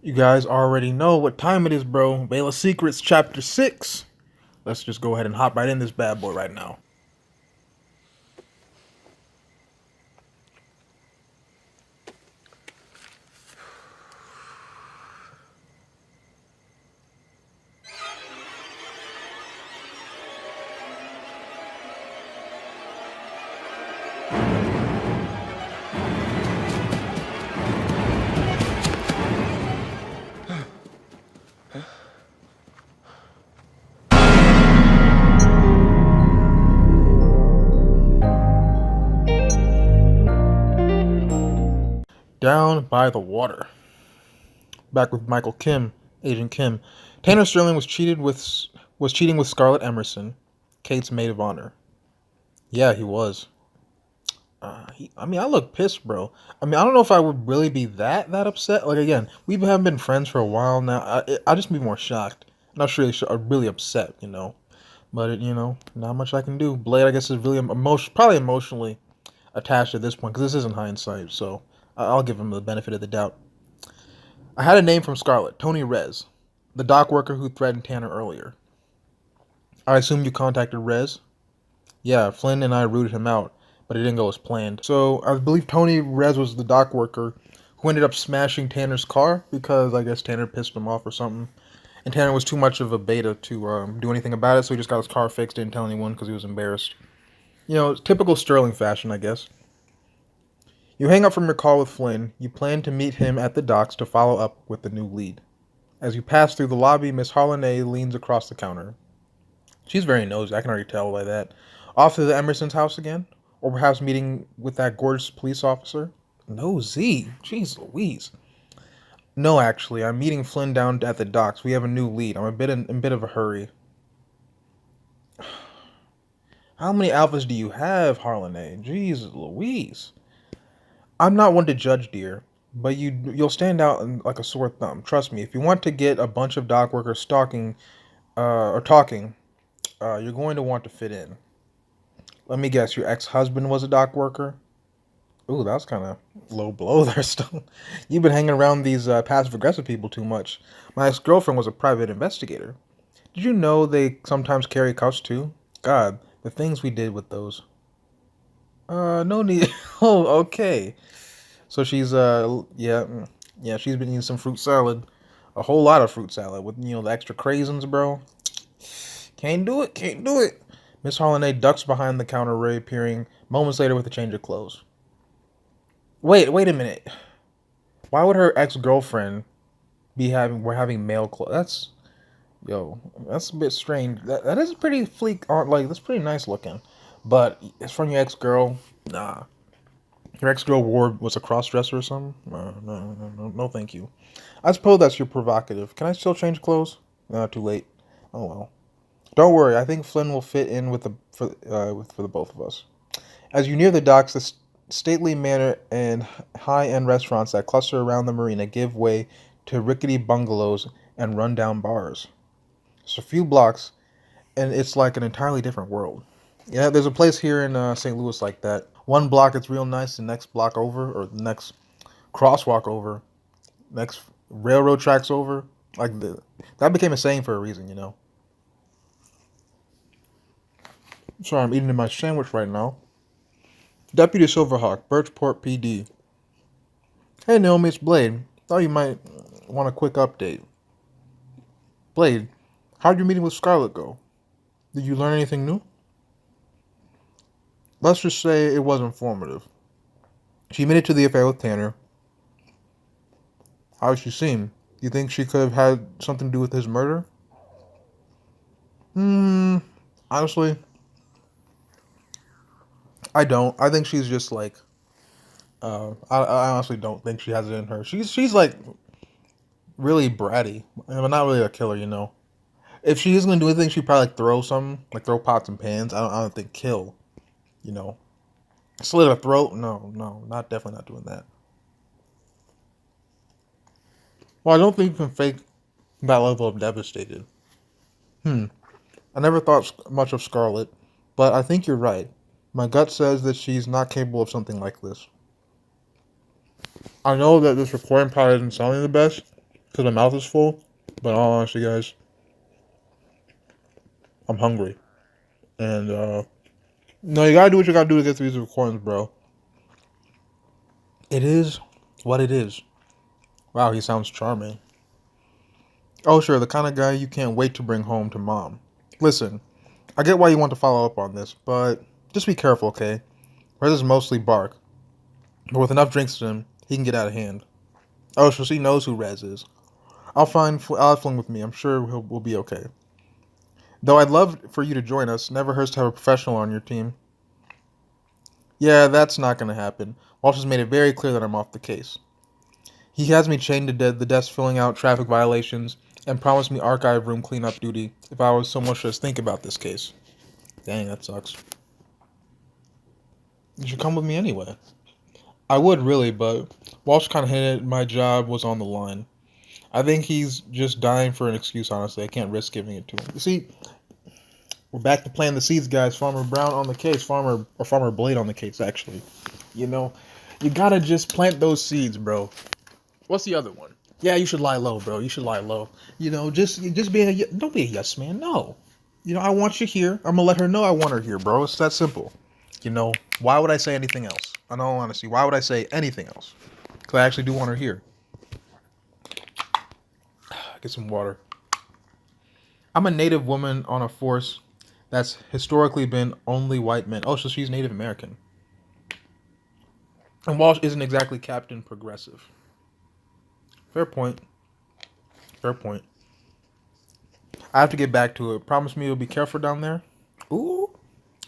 You guys already know what time it is, bro. Veil of Secrets, Chapter 6. Let's just go ahead and hop right in this bad boy right now. Down by the water. Back with Michael Kim, Agent Kim. Tanner Sterling was cheating with Scarlett Emerson, Kate's maid of honor. Yeah, he was. I look pissed, bro. I don't know if I would really be that upset. Like again, we haven't been friends for a while now. I just be more shocked. Not really, really upset, But not much I can do. Blade, I guess, is really probably emotionally attached at this point because this isn't hindsight. So I'll give him the benefit of the doubt. I had a name from Scarlett, Tony Rez, the dock worker who threatened Tanner earlier. I assume you contacted Rez? Yeah, Flynn and I rooted him out, but it didn't go as planned. So I believe Tony Rez was the dock worker who ended up smashing Tanner's car because I guess Tanner pissed him off or something. And Tanner was too much of a beta to do anything about it, so he just got his car fixed, didn't tell anyone because he was embarrassed. Typical Sterling fashion, I guess. You hang up from your call with Flynn. You plan to meet him at the docks to follow up with the new lead. As you pass through the lobby, Miss Holliday leans across the counter. She's very nosy, I can already tell by that. Off to the Emerson's house again? Or perhaps meeting with that gorgeous police officer? Nosy? Jeez Louise. No, actually, I'm meeting Flynn down at the docks. We have a new lead. I'm in a bit of a hurry. How many alphas do you have, Harlene? Jeez Louise. I'm not one to judge, dear, but you'll stand out like a sore thumb. Trust me. If you want to get a bunch of dock workers stalking or talking, you're going to want to fit in. Let me guess. Your ex-husband was a dock worker. Ooh, that was kind of low blow there. Still, you've been hanging around these passive-aggressive people too much. My ex-girlfriend was a private investigator. Did you know they sometimes carry cuffs too? God, the things we did with those. No need. Oh, okay. So she's yeah, she's been eating some fruit salad, a whole lot of fruit salad with the extra craisins, bro. Can't do it, can't do it. Miss Holiday ducks behind the counter, reappearing moments later with a change of clothes. Wait a minute. Why would her ex-girlfriend we're having male clothes? That's a bit strange. That is pretty fleek on, like that's pretty nice looking, but it's from your ex-girl. Nah. Your ex-girl was a cross-dresser or something? No, thank you. I suppose that's your provocative. Can I still change clothes? No, too late. Oh well. Don't worry. I think Flynn will fit in with for the both of us. As you near the docks, the stately manor and high-end restaurants that cluster around the marina give way to rickety bungalows and run-down bars. It's a few blocks, and it's like an entirely different world. Yeah, there's a place here in St. Louis like that. One block it's real nice, the next block over, or the next crosswalk over, next railroad tracks over. That became a saying for a reason. Sorry, I'm eating my sandwich right now. Deputy Silverhawk, Birchport PD. Hey Naomi, it's Blade. Thought you might want a quick update. Blade, how'd your meeting with Scarlett go? Did you learn anything new? Let's just say it was informative. She admitted to the affair with Tanner. How did she seem? Do you think she could have had something to do with his murder? Honestly, I don't. I think she's just like, I honestly don't think she has it in her. She's like really bratty. Not really a killer. If she is gonna do anything, she'd probably like throw something, like throw pots and pans. I don't think kill. You know, slit her throat. No, not definitely not doing that. Well, I don't think you can fake that level of devastated. I never thought much of Scarlett, but I think you're right. My gut says that she's not capable of something like this. I know that this recording probably isn't sounding the best, because my mouth is full. But in all honesty, guys, I'm hungry. And, no, you gotta do what you gotta do to get through these recordings, bro. It is what it is. Wow, he sounds charming. Oh, sure, the kind of guy you can't wait to bring home to mom. Listen, I get why you want to follow up on this, but just be careful, okay? Rez is mostly bark, but with enough drinks in him, he can get out of hand. Oh, so she knows who Rez is. I'll have Flynn with me. I'm sure we'll be okay. Though I'd love for you to join us. Never hurts to have a professional on your team. Yeah, that's not going to happen. Walsh has made it very clear that I'm off the case. He has me chained to the desk filling out traffic violations and promised me archive room cleanup duty if I was so much as think about this case. Dang, that sucks. You should come with me anyway. I would really, but Walsh kind of hinted my job was on the line. I think he's just dying for an excuse, honestly. I can't risk giving it to him. You see, we're back to playing the seeds, guys. Farmer Brown on the case. Farmer Blade on the case, actually. You know, you gotta just plant those seeds, bro. What's the other one? Yeah, you should lie low, bro. You should lie low. Just be don't be a yes man. No. I want you here. I'm gonna let her know I want her here, bro. It's that simple. Why would I say anything else? In all honesty, why would I say anything else? Because I actually do want her here. Get some water. I'm a native woman on a force that's historically been only white men. Oh, so she's Native American. And Walsh isn't exactly Captain Progressive. Fair point. Fair point. I have to get back to it. Promise me you'll be careful down there. Ooh.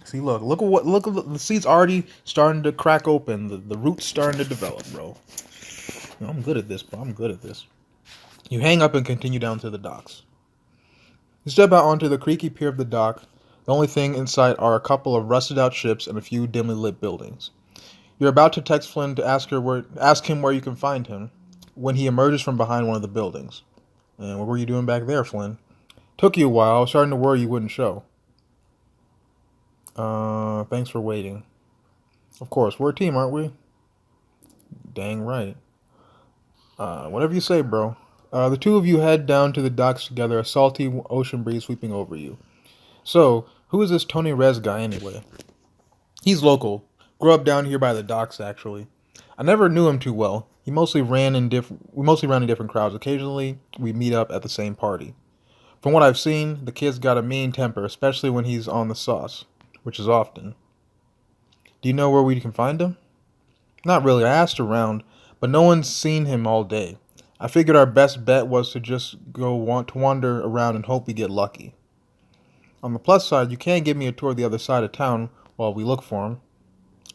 See, look at the seeds already starting to crack open. The roots starting to develop, bro. I'm good at this, bro. I'm good at this. You hang up and continue down to the docks. You step out onto the creaky pier of the dock. The only thing in sight are a couple of rusted out ships and a few dimly lit buildings. You're about to text Flynn to ask him where you can find him, when he emerges from behind one of the buildings. And what were you doing back there, Flynn? Took you a while. I was starting to worry you wouldn't show. Thanks for waiting. Of course, we're a team, aren't we? Dang right. Whatever you say, bro. The two of you head down to the docks together, a salty ocean breeze sweeping over you. So, who is this Tony Rez guy anyway? He's local. Grew up down here by the docks, actually. I never knew him too well. We mostly ran in different crowds. Occasionally, we meet up at the same party. From what I've seen, the kid's got a mean temper, especially when he's on the sauce, which is often. Do you know where we can find him? Not really. I asked around, but no one's seen him all day. I figured our best bet was to just wander around and hope we get lucky. On the plus side, you can give me a tour of the other side of town while we look for him.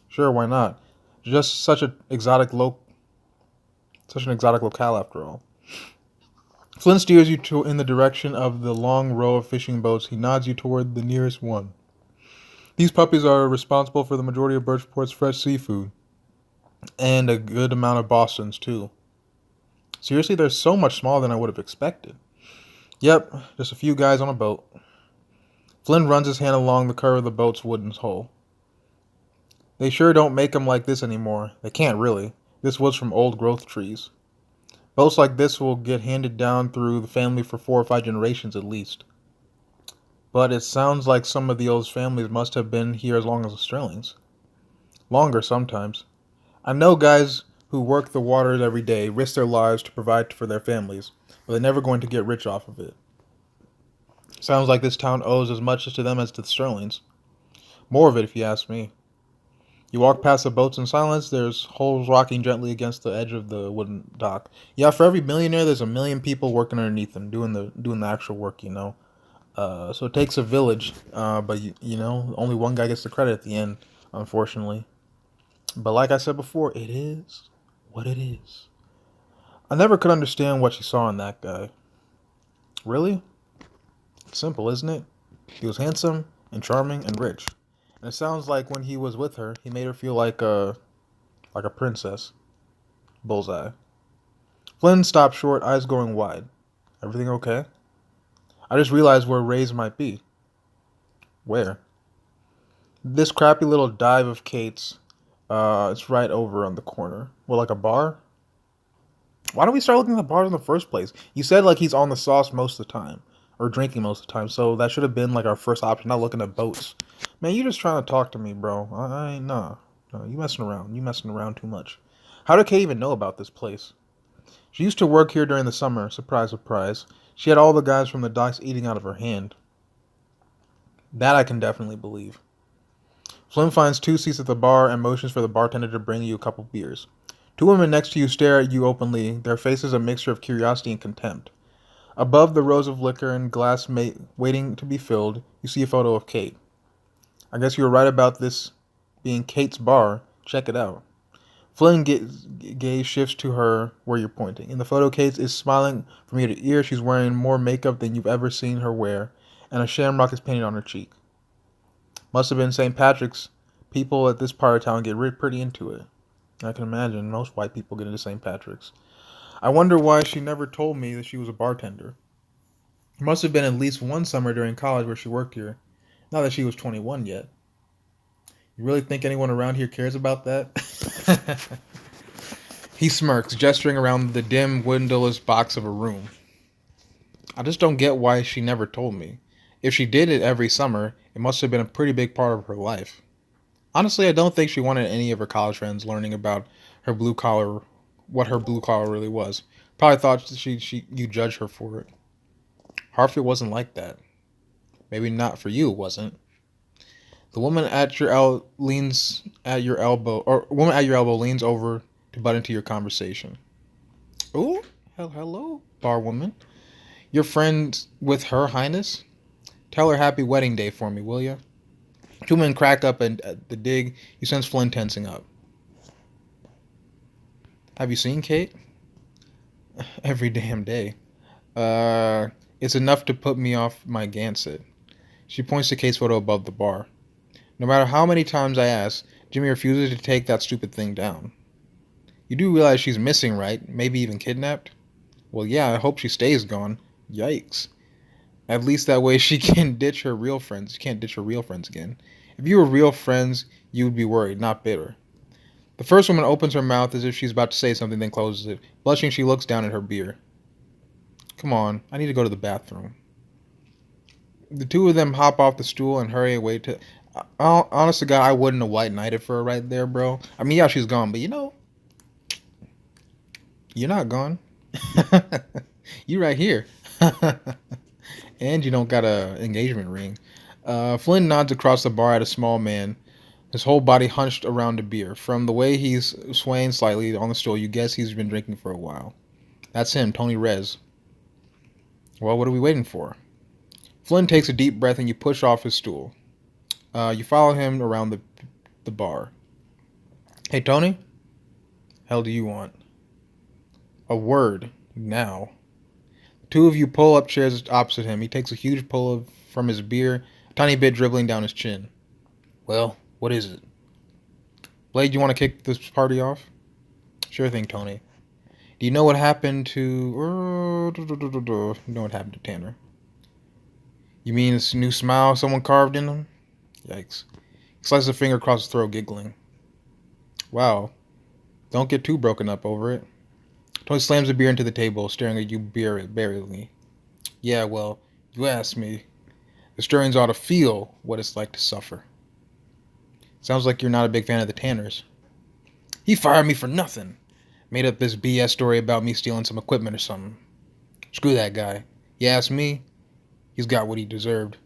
Sure, why not? Just such an exotic locale after all. Flynn steers you in the direction of the long row of fishing boats. He nods you toward the nearest one. These puppies are responsible for the majority of Birchport's fresh seafood. And a good amount of Boston's, too. Seriously, they're so much smaller than I would have expected. Yep, just a few guys on a boat. Flynn runs his hand along the curve of the boat's wooden hull. They sure don't make them like this anymore. They can't really. This was from old growth trees. Boats like this will get handed down through the family for 4 or 5 generations at least. But it sounds like some of the old families must have been here as long as the Sterlings. Longer sometimes. I know guys who work the waters every day, risk their lives to provide for their families, but they're never going to get rich off of it. Sounds like this town owes as much to them as to the Sterlings. More of it, if you ask me. You walk past the boats in silence. There's hulls rocking gently against the edge of the wooden dock. Yeah, for every millionaire, there's a million people working underneath them, doing the actual work. So it takes a village, but only one guy gets the credit at the end, unfortunately. But like I said before, it is what it is. I never could understand what she saw in that guy. Really? Simple, isn't it? He was handsome and charming and rich. And it sounds like when he was with her, he made her feel like a princess. Bullseye. Flynn stopped short, eyes going wide. Everything okay? I just realized where Ray's might be. Where? This crappy little dive of Kate's. It's right over on the corner. Well, like a bar? Why don't we start looking at the bars in the first place? You said like he's on the sauce most of the time, or drinking most of the time, so that should have been like our first option, not looking at boats. Man, you just trying to talk to me, bro. I ain't nah. No, you messing around. You messing around too much. How did Kay even know about this place? She used to work here during the summer. Surprise, surprise. She had all the guys from the docks eating out of her hand. That I can definitely believe. Flynn finds 2 seats at the bar and motions for the bartender to bring you a couple beers. 2 women next to you stare at you openly, their faces a mixture of curiosity and contempt. Above the rows of liquor and glass waiting to be filled, you see a photo of Kate. I guess you were right about this being Kate's bar. Check it out. Flynn gaze shifts to her where you're pointing. In the photo, Kate is smiling from ear to ear. She's wearing more makeup than you've ever seen her wear, and a shamrock is painted on her cheek. Must have been St. Patrick's. People at this part of town get pretty into it. I can imagine most white people get into St. Patrick's. I wonder why she never told me that she was a bartender. There must have been at least one summer during college where she worked here. Not that she was 21 yet. You really think anyone around here cares about that? He smirks, gesturing around the dim, windowless box of a room. I just don't get why she never told me. If she did it every summer, it must have been a pretty big part of her life. Honestly, I don't think she wanted any of her college friends learning about her blue collar, what her blue collar really was. Probably thought you judged her for it. Hartfield wasn't like that. Maybe not for you, it wasn't. The woman at your leans at your elbow, or woman at your elbow leans over to butt into your conversation. Oh, hello, bar woman. You're friends with Her Highness? Tell her happy wedding day for me, will you? 2 men crack up and at the dig. You sense Flynn tensing up. Have you seen Kate? Every damn day. It's enough to put me off my Gansett. She points to Kate's photo above the bar. No matter how many times I ask, Jimmy refuses to take that stupid thing down. You do realize she's missing, right? Maybe even kidnapped? Well, yeah, I hope she stays gone. Yikes. At least that way she can ditch her real friends. She can't ditch her real friends again. If you were real friends, you would be worried, not bitter. The first woman opens her mouth as if she's about to say something, then closes it. Blushing, she looks down at her beer. Come on, I need to go to the bathroom. The 2 of them hop off the stool and hurry away to... Honest to God, I wouldn't have white knighted for her right there, bro. I mean, yeah, she's gone, but you're not gone. You right here. And you don't got a engagement ring. Flynn nods across the bar at a small man, his whole body hunched around a beer. From the way he's swaying slightly on the stool, you guess he's been drinking for a while. That's him, Tony Rez. Well, what are we waiting for? Flynn takes a deep breath and you push off his stool. You follow him around the bar. Hey, Tony? Hell do you want? A word. Now. 2 of you pull up chairs opposite him. He takes a huge pull from his beer, a tiny bit dribbling down his chin. Well, what is it? Blade, you want to kick this party off? Sure thing, Tony. Do you know what happened to... You know what happened to Tanner? You mean this new smile someone carved in him? Yikes. He slices a finger across his throat, giggling. Wow. Don't get too broken up over it. Tony slams the beer into the table, staring at you barely. Yeah, well, you asked me. The Sturrians ought to feel what it's like to suffer. Sounds like you're not a big fan of the Tanners. He fired me for nothing. Made up this BS story about me stealing some equipment or something. Screw that guy. You ask me, he's got what he deserved.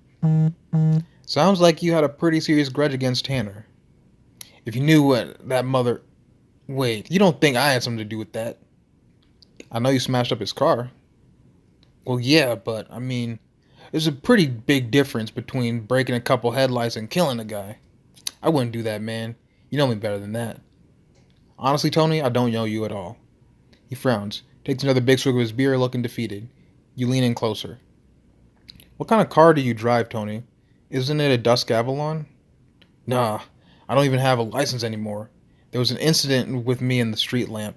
Sounds like you had a pretty serious grudge against Tanner. If you knew what that mother... Wait, you don't think I had something to do with that? I know you smashed up his car. Well, yeah, but, I mean, there's a pretty big difference between breaking a couple headlights and killing a guy. I wouldn't do that, man. You know me better than that. Honestly, Tony, I don't know you at all. He frowns, takes another big swig of his beer, looking defeated. You lean in closer. What kind of car do you drive, Tony? Isn't it a Dusk Avalon? Nah, I don't even have a license anymore. There was an incident with me and the street lamp.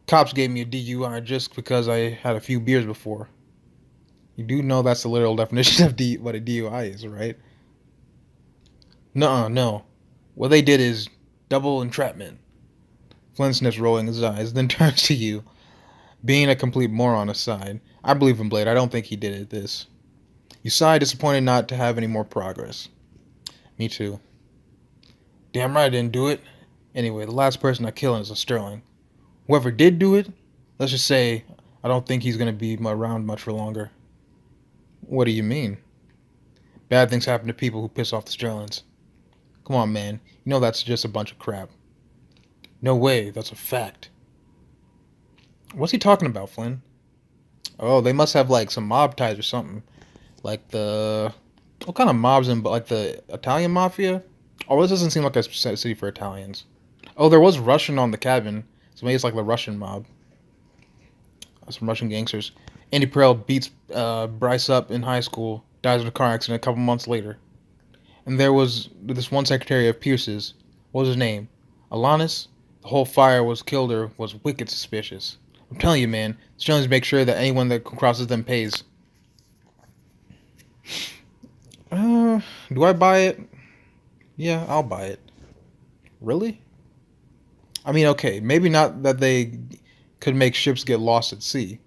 Cops gave me a DUI just because I had a few beers before. You do know that's the literal definition of what a DUI is, right? Nuh-uh, no. What they did is double entrapment. Flynn sniffs, rolling his eyes, then turns to you. Being a complete moron aside, I believe in Blade. I don't think he did it this. You sigh, disappointed not to have any more progress. Me too. Damn right I didn't do it. Anyway, the last person I kill is a Sterling. Whoever did do it, let's just say I don't think he's going to be around much for longer. What do you mean? Bad things happen to people who piss off the Sterlings. Come on, man. You know that's just a bunch of crap. No way, that's a fact. What's he talking about, Flynn? Oh, they must have like some mob ties or something. Like the what kind of mobs in like the Italian mafia? Oh, this doesn't seem like a city for Italians. Oh, there was Russian on the cabin, so maybe it's like the Russian mob. Some Russian gangsters. Andy Perel beats Bryce up in high school, dies in a car accident a couple months later. And there was this one secretary of Pierce's. What was his name? Alanis? The whole fire was killed her was wicked suspicious. I'm telling you, man, Australians make sure that anyone that crosses them pays. Do I buy it? Yeah, I'll buy it. Really? I mean, okay, maybe not that they could make ships get lost at sea,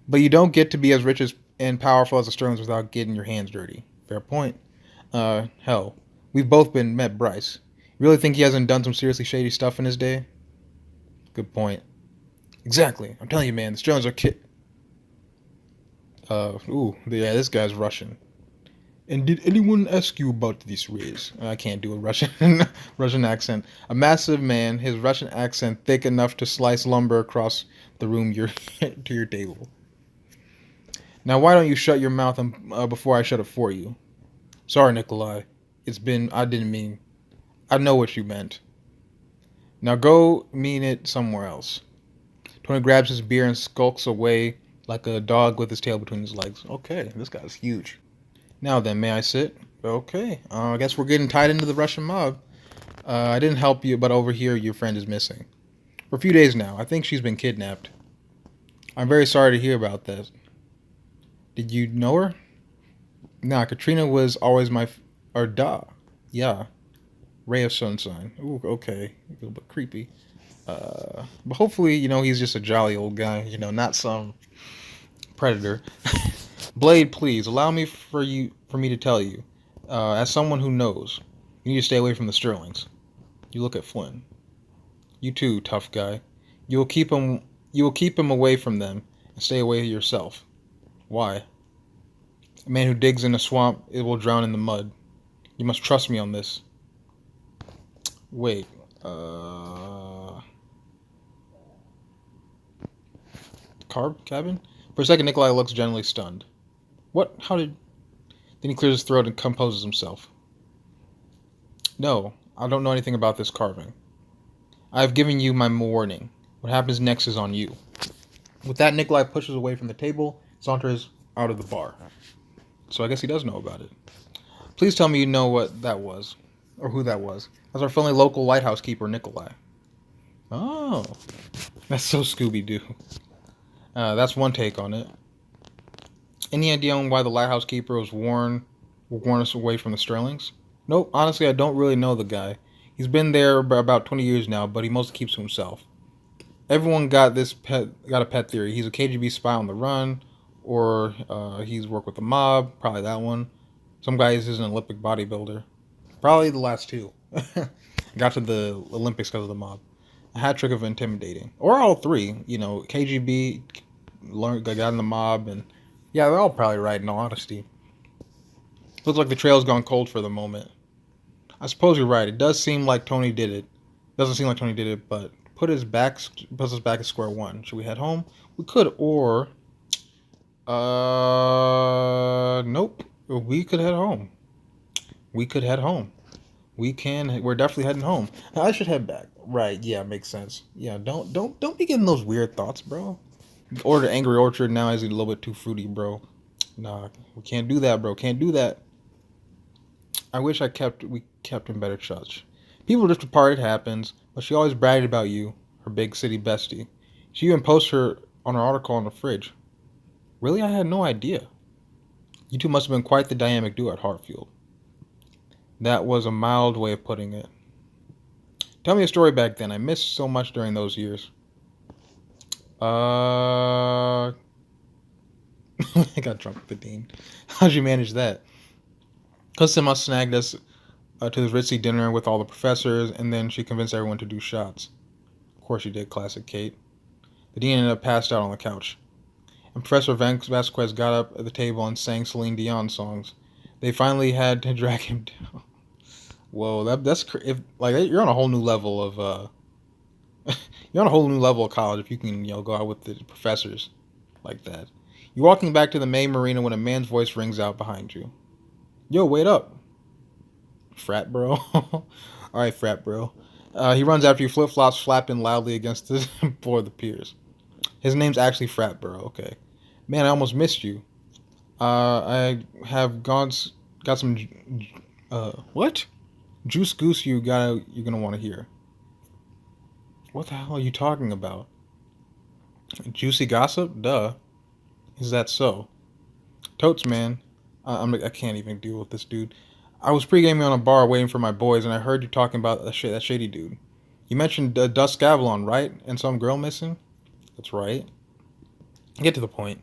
but you don't get to be as rich as and powerful as the Sterlings without getting your hands dirty. Fair point. Hell, we've both been met Bryce. You really think he hasn't done some seriously shady stuff in his day? Good point. Exactly. I'm telling you, man, the Sterlings are yeah, this guy's Russian. And did anyone ask you about this race? I can't do a Russian Russian accent. A massive man, his Russian accent thick enough to slice lumber across the room to your table. Now, why don't you shut your mouth before I shut it for you? Sorry, Nikolai. I didn't mean. I know what you meant. Now go mean it somewhere else. Tony grabs his beer and skulks away like a dog with his tail between his legs. Okay, this guy's huge. Now then, may I sit? Okay, I guess we're getting tied into the Russian mob. I didn't help you, but over here your friend is missing. For a few days now. I think she's been kidnapped. I'm very sorry to hear about that. Did you know her? Nah, Katrina was always or da. Yeah. Ray of Sunshine. Ooh, okay. A little bit creepy. But hopefully, he's just a jolly old guy, not some predator. Blade, please allow me for me to tell you, as someone who knows, you need to stay away from the Sterlings. You look at Flynn. You too, tough guy. You will keep him away from them and stay away yourself. Why? A man who digs in a swamp, it will drown in the mud. You must trust me on this. Wait, cabin? For a second, Nikolai looks generally stunned. What? How did... Then he clears his throat and composes himself. No, I don't know anything about this carving. I have given you my warning. What happens next is on you. With that, Nikolai pushes away from the table, saunters out of the bar. So I guess he does know about it. Please tell me you know what that was, or who that was. That's our friendly local lighthouse keeper, Nikolai. Oh, that's so Scooby-Doo. That's one take on it. Any idea on why the lighthouse keeper will warn us away from the Sterlings? Nope, honestly, I don't really know the guy. He's been there about 20 years now, but he mostly keeps to himself. Everyone got a pet theory. He's a KGB spy on the run, or he's worked with the mob. Probably that one. Some guy is an Olympic bodybuilder. Probably the last two. Got to the Olympics because of the mob. A hat trick of intimidating, or all three. KGB got in the mob, and yeah, they're all probably right. In all honesty, looks like the trail's gone cold for the moment. I suppose you're right. It does seem like Tony did it. Doesn't seem like Tony did it, but puts us back at square one. Should we head home? We could, or nope. We could head home. We could head home. We're definitely heading home. I should head back. Right? Yeah, makes sense. Yeah, don't be getting those weird thoughts, bro. Order Angry Orchard now is a little bit too fruity, bro. Nah, we can't do that, bro. Can't do that. I wish we kept in better touch. People drift apart, it happens, but she always bragged about you, her big city bestie. She even posted her on her article on the fridge. Really? I had no idea. You two must have been quite the dynamic duo at Hartfield. That was a mild way of putting it. Tell me a story back then. I missed so much during those years. I got drunk with the dean. How'd you manage that? Cusima snagged us to this ritzy dinner with all the professors, and then she convinced everyone to do shots. Of course she did, classic Kate. The dean ended up passed out on the couch, and Professor Vasquez got up at the table and sang Celine Dion songs. They finally had to drag him down. Whoa, if like you're on a whole new level of you're on a whole new level of college if you can go out with the professors like that. You're walking back to the main marina when a man's voice rings out behind you. Yo, wait up, frat bro. All right, frat bro. He runs after you, flip flops flapping loudly against the floor of the piers. His name's actually Frat Bro. Okay, man, I almost missed you. I have got some what juice goose you're gonna want to hear. What the hell are you talking about? Juicy gossip? Duh. Is that so? Totes, man. I can't even deal with this dude. I was pre-gaming on a bar waiting for my boys, and I heard you talking about that shady dude. You mentioned Dusk Avalon, right? And some girl missing? That's right. Get to the point.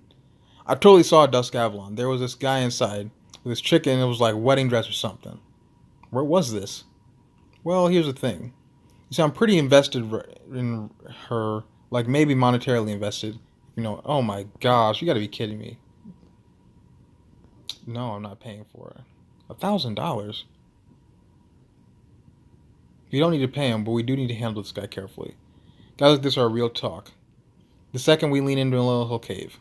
I totally saw Dusk Avalon. There was this guy inside with this chick, and it was like wedding dress or something. Where was this? Well, here's the thing. You see, I'm pretty invested in her, like maybe monetarily invested. Oh my gosh, you gotta be kidding me. No, I'm not paying for it. $1,000? You don't need to pay him, but we do need to handle this guy carefully. Guys like this are real talk. The second we lean into a little cave.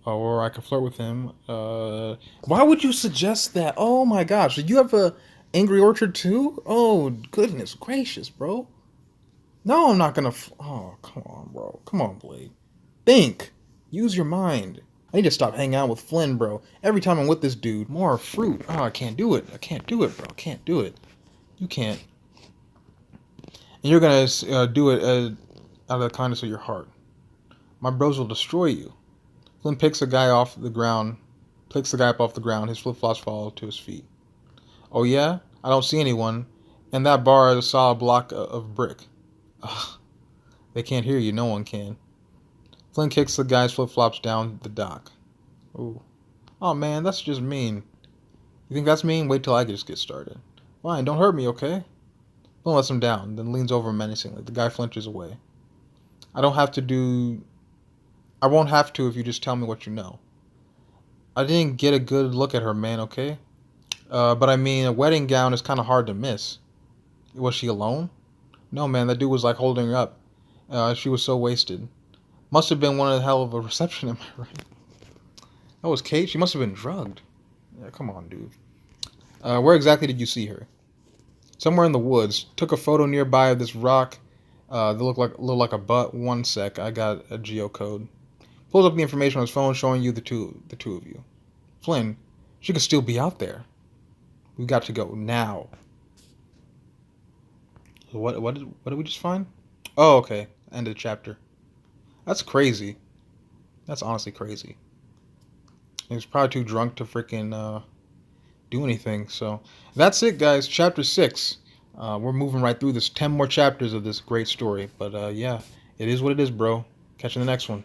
Or I could flirt with him. Why would you suggest that? Oh my gosh, did you have a Angry Orchard too? Oh goodness gracious, bro. No, I'm not gonna. Oh, come on, bro. Come on, Blade. Think. Use your mind. I need to stop hanging out with Flynn, bro. Every time I'm with this dude, more fruit. Oh, I can't do it. I can't do it, bro. I can't do it. You can't. And you're gonna do it out of the kindness of your heart. My bros will destroy you. Flynn picks the guy up off the ground. His flip-flops fall to his feet. Oh yeah? I don't see anyone. And that bar is a solid block of brick. Ugh. They can't hear you. No one can. Flynn kicks the guy's flip-flops down the dock. Ooh. Oh man, that's just mean. You think that's mean? Wait till I just get started. Fine, don't hurt me, okay? Flynn lets him down, then leans over menacingly. The guy flinches away. I won't have to if you just tell me what you know. I didn't get a good look at her, man, okay? But I mean, a wedding gown is kind of hard to miss. Was she alone? No, man, that dude was like holding her up. She was so wasted. Must have been one of the hell of a reception, am I right? That was Kate? She must have been drugged. Yeah, come on, dude. Where exactly did you see her? Somewhere in the woods. Took a photo nearby of this rock that looked like a butt. One sec, I got a geocode. Pulls up the information on his phone showing you the two of you. Flynn, she could still be out there. We got to go now. What did we just find? Oh, okay. End of the chapter. That's crazy. That's honestly crazy. He was probably too drunk to freaking do anything. So that's it, guys. Chapter 6. We're moving right through this. 10 more chapters of this great story. But yeah, it is what it is, bro. Catch you in the next one.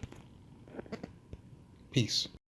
Peace.